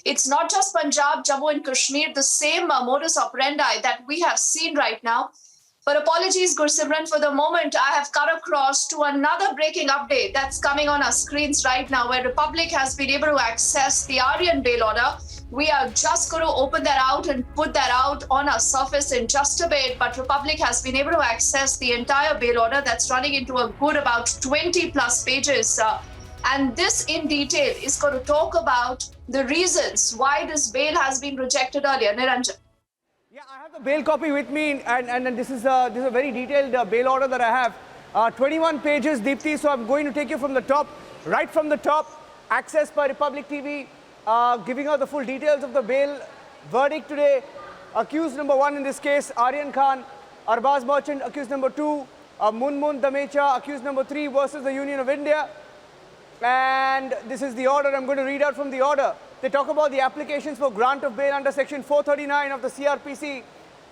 It's not just Punjab, Jammu and Kashmir, the same modus operandi that we have seen right now. But apologies, Gursimran, for the moment, I have cut across to another breaking update that's coming on our screens right now, where Republic has been able to access the Aryan bail order. We are just going to open that out and put that out on our surface in just a bit. But Republic has been able to access the entire bail order that's running into a good about 20 plus pages. And this in detail is going to talk about the reasons why this bail has been rejected earlier. Niranjan. Yeah, I have the bail copy with me, and this is a very detailed bail order that I have. 21 pages, Deepti, so I'm going to take you from the top, right from the top, accessed by Republic TV, giving out the full details of the bail verdict today. Accused number 1 in this case, Aryan Khan, Arbaz Merchant, accused number 2, Munmun Damecha, accused number 3 versus the Union of India. And this is the order. I'm going to read out from the order. They talk about the applications for grant of bail under section 439 of the CRPC.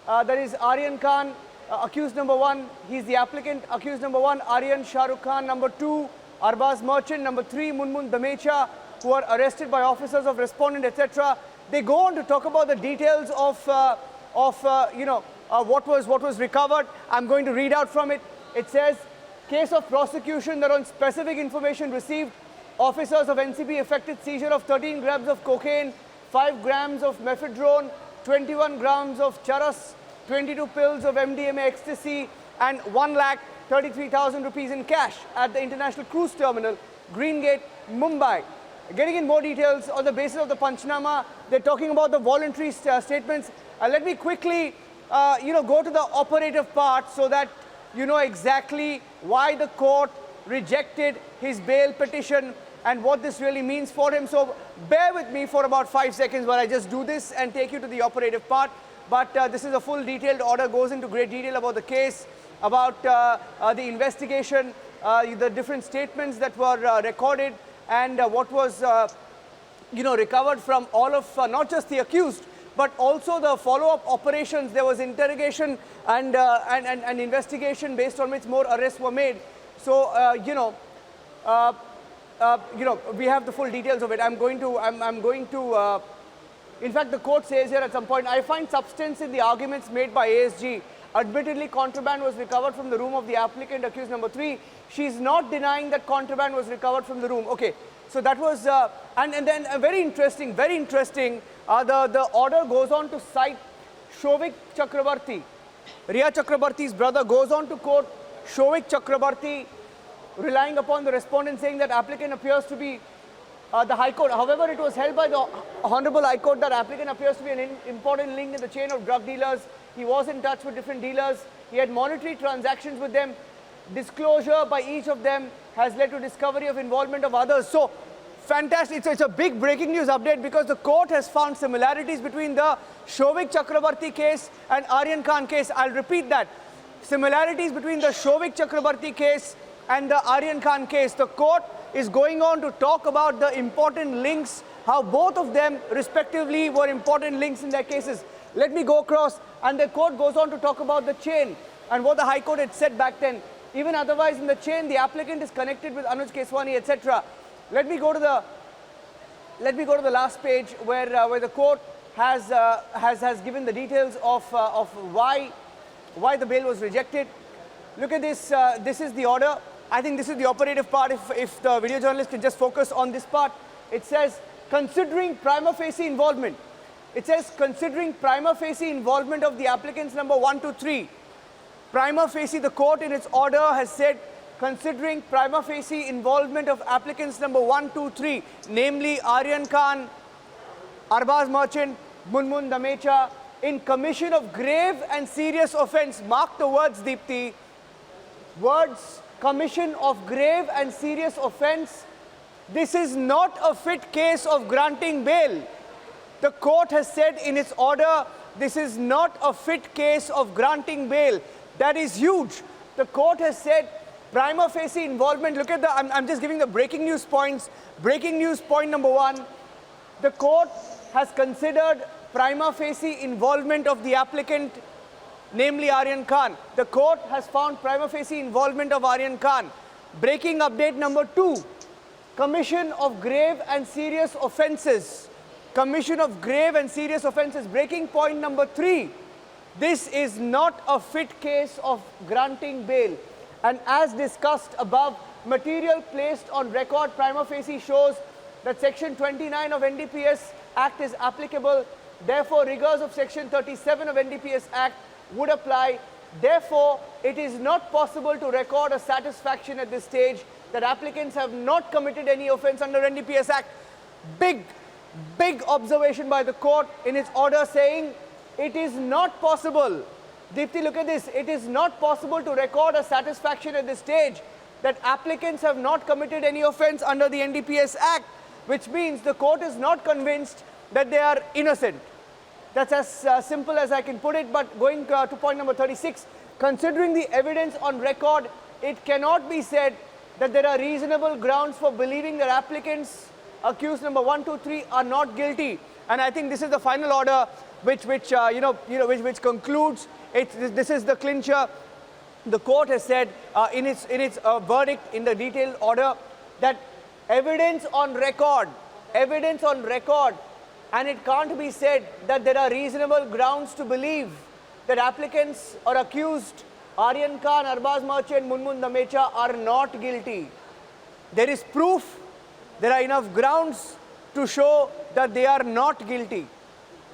That is Aryan Khan, accused number 1. He's the applicant. Accused number 1, Aryan Shahrukh Khan. Number 2, Arbaz Merchant. Number 3, Munmun Damecha, who are arrested by officers of respondent, etc. They go on to talk about the details of what was recovered. I'm going to read out from it. It says, case of prosecution that on specific information received, officers of NCB effected seizure of 13 grams of cocaine, 5 grams of mephedrone, 21 grams of charas, 22 pills of MDMA ecstasy, and 1,33,000 rupees in cash at the International Cruise Terminal, Greengate, Mumbai. Getting in more details on the basis of the Panchnama, they're talking about the voluntary statements. Let me quickly, go to the operative part so that you know exactly why the court rejected his bail petition and what this really means for him. So bear with me for about 5 seconds while I just do this and take you to the operative part. But this is a full detailed order, goes into great detail about the case, about the investigation, the different statements that were recorded, and what was recovered from all of not just the accused, but also the follow-up operations. There was interrogation and investigation based on which more arrests were made. So we have the full details of it. I'm going to. In fact, the court says here at some point, I find substance in the arguments made by ASG. Admittedly, contraband was recovered from the room of the applicant, accused number 3. She's not denying that contraband was recovered from the room. Okay, so that was, and then very interesting, the order goes on to cite Shovik Chakrabarti. Riya Chakrabarti's brother goes on to quote Shovik Chakrabarti, relying upon the respondent, saying that applicant appears to be the High Court. However, it was held by the Honorable High Court that applicant appears to be an important link in the chain of drug dealers. He was in touch with different dealers. He had monetary transactions with them. Disclosure by each of them has led to discovery of involvement of others. So, fantastic. It's a big breaking news update because the court has found similarities between the Shovik Chakrabarti case and Aryan Khan case. I'll repeat that. Similarities between the Shovik Chakrabarti case and the Aryan Khan case. The court is going on to talk about the important links, how both of them respectively were important links in their cases. Let me go across, and the court goes on to talk about the chain and what the High Court had said back then. Even otherwise in the chain, the applicant is connected with Anuj Keswani, etc. Let me go to the last page where the court has given the details of why the bail was rejected. Look at this. This is the order. I think this is the operative part. If the video journalist can just focus on this part, it says considering prima facie involvement. It says considering prima facie involvement of the applicants number 1 to 3. Prima facie, the court in its order has said considering prima facie involvement of applicants number 1, 2, 3, namely Aryan Khan, Arbaz Merchant, Munmun Damecha, in commission of grave and serious offence. Mark the words, Deepti. Words, commission of grave and serious offence. This is not a fit case of granting bail. The court has said in its order, this is not a fit case of granting bail. That is huge. The court has said prima facie involvement. Look at the, I'm just giving the breaking news points. Breaking news point number 1. The court has considered prima facie involvement of the applicant, namely Aryan Khan. The court has found prima facie involvement of Aryan Khan. Breaking update number 2. Commission of grave and serious offences. commission of grave and serious offences. Breaking point number 3. This is not a fit case of granting bail. And as discussed above, material placed on record prima facie shows that Section 29 of NDPS Act is applicable. Therefore, rigors of Section 37 of NDPS Act would apply. Therefore, it is not possible to record a satisfaction at this stage that applicants have not committed any offence under NDPS Act. Big observation by the court in its order saying it is not possible. Deepti, look at this. It is not possible to record a satisfaction at this stage that applicants have not committed any offence under the NDPS Act, which means the court is not convinced that they are innocent. That's as simple as I can put it. But going to point number 36, considering the evidence on record, it cannot be said that there are reasonable grounds for believing that applicants accused number 1, 2, 3 are not guilty. And I think this is the final order which concludes. This is the clincher. The court has said in its verdict in the detailed order that evidence on record, and it can't be said that there are reasonable grounds to believe that applicants or accused Aryan Khan, Arbaz Merchant, Munmun Damecha are not guilty. There is proof, there are enough grounds to show that they are not guilty.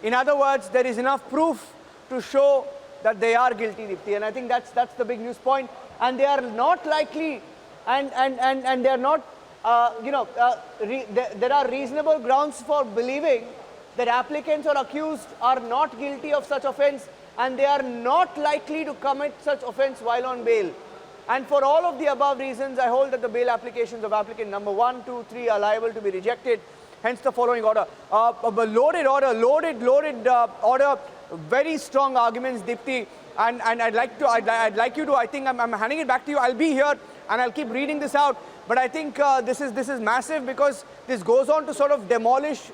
In other words, there is enough proof to show that they are guilty, Deepti. And I think that's the big news point. And they are not likely, and they are not, there are reasonable grounds for believing that applicants or accused are not guilty of such offence, and they are not likely to commit such offence while on bail. And for all of the above reasons, I hold that the bail applications of applicant number 1, 2, 3 are liable to be rejected. Hence the following order. Loaded order, very strong arguments, Deepti. And I'd like you to, I think I'm handing it back to you. I'll be here and I'll keep reading this out. But I think this is massive, because this goes on to sort of demolish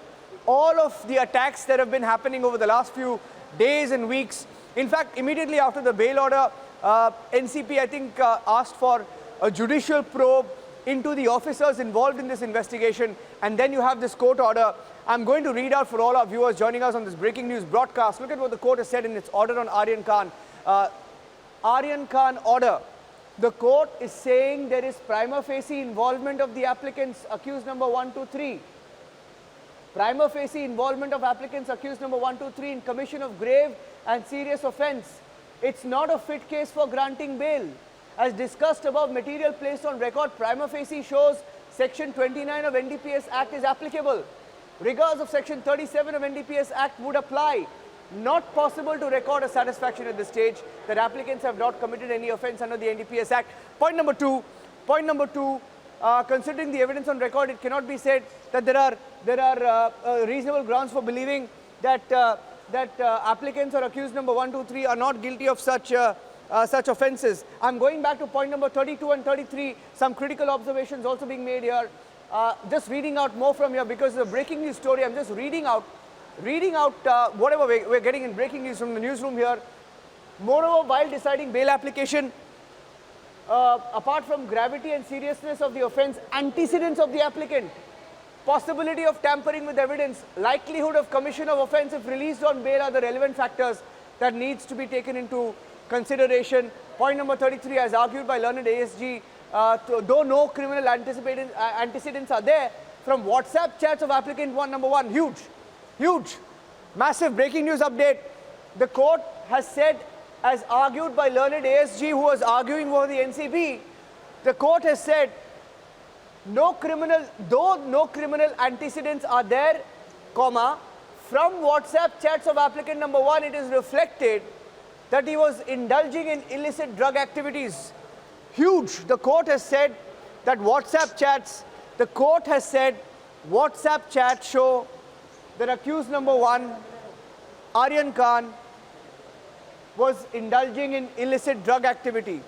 all of the attacks that have been happening over the last few days and weeks. In fact, immediately after the bail order, NCP, I think, asked for a judicial probe into the officers involved in this investigation, and then you have this court order. I'm going to read out for all our viewers joining us on this breaking news broadcast. Look at what the court has said in its order on Aryan Khan. Aryan Khan order. The court is saying there is prima facie involvement of the applicants accused number 1, 2, 3. Prima facie involvement of applicants accused number 1, 2, 3 in commission of grave and serious offence. It's not a fit case for granting bail. As discussed above, material placed on record prima facie shows Section 29 of NDPS Act is applicable. Rigors of Section 37 of NDPS Act would apply. Not possible to record a satisfaction at this stage that applicants have not committed any offence under the NDPS Act. Point number two, considering the evidence on record, it cannot be said that there are reasonable grounds for believing that applicants or accused number 1, 2, 3 are not guilty of such offences. I'm going back to point number 32 and 33. Some critical observations also being made here. Just reading out more from here, because it's a breaking news story. I'm just reading out whatever we're getting in breaking news from the newsroom here. Moreover, while deciding bail application, apart from gravity and seriousness of the offence, antecedents of the applicant, possibility of tampering with evidence, likelihood of commission of offence if released on bail are the relevant factors that needs to be taken into consideration. Point number 33, as argued by learned ASG, though no criminal antecedents are there, from WhatsApp chats of applicant number 1, huge, massive breaking news update. The court has said, as argued by learned ASG, who was arguing for the NCP, the court has said, though no criminal antecedents are there, comma, from WhatsApp chats of applicant number 1, it is reflected that he was indulging in illicit drug activities. Huge. The court has said that WhatsApp chats show that accused number 1, Aryan Khan, was indulging in illicit drug activity.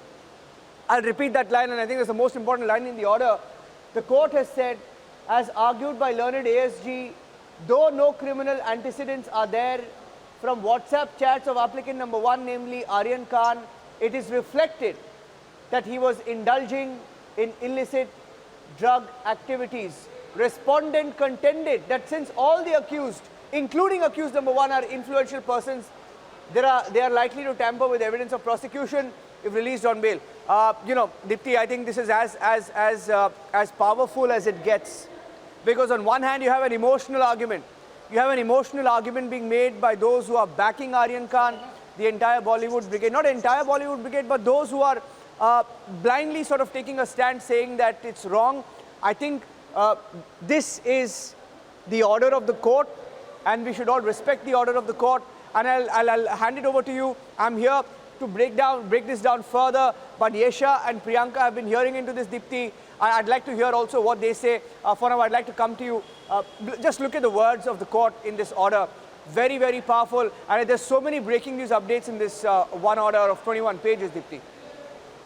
I'll repeat that line, and I think it's the most important line in the order. The court has said, as argued by learned ASG, though no criminal antecedents are there, from WhatsApp chats of applicant number 1, namely Aryan Khan, it is reflected that he was indulging in illicit drug activities. respondent contended that since all the accused, including accused number 1, are influential persons, they are likely to tamper with evidence of prosecution if released on bail. You know, Dipti, I think this is as powerful as it gets, because on one hand you have an emotional argument. You have an emotional argument being made by those who are backing Aryan Khan, the entire Bollywood brigade, not entire Bollywood brigade, but those who are blindly sort of taking a stand saying that it's wrong. I think this is the order of the court, and we should all respect the order of the court. And I'll hand it over to you. I'm here to break this down further. But Yesha and Priyanka have been hearing into this, Dipti. I'd like to hear also what they say. For now, I'd like to come to you. Just look at the words of the court in this order. Very, very powerful. And there's so many breaking news updates in this one order of 21 pages, Dipti.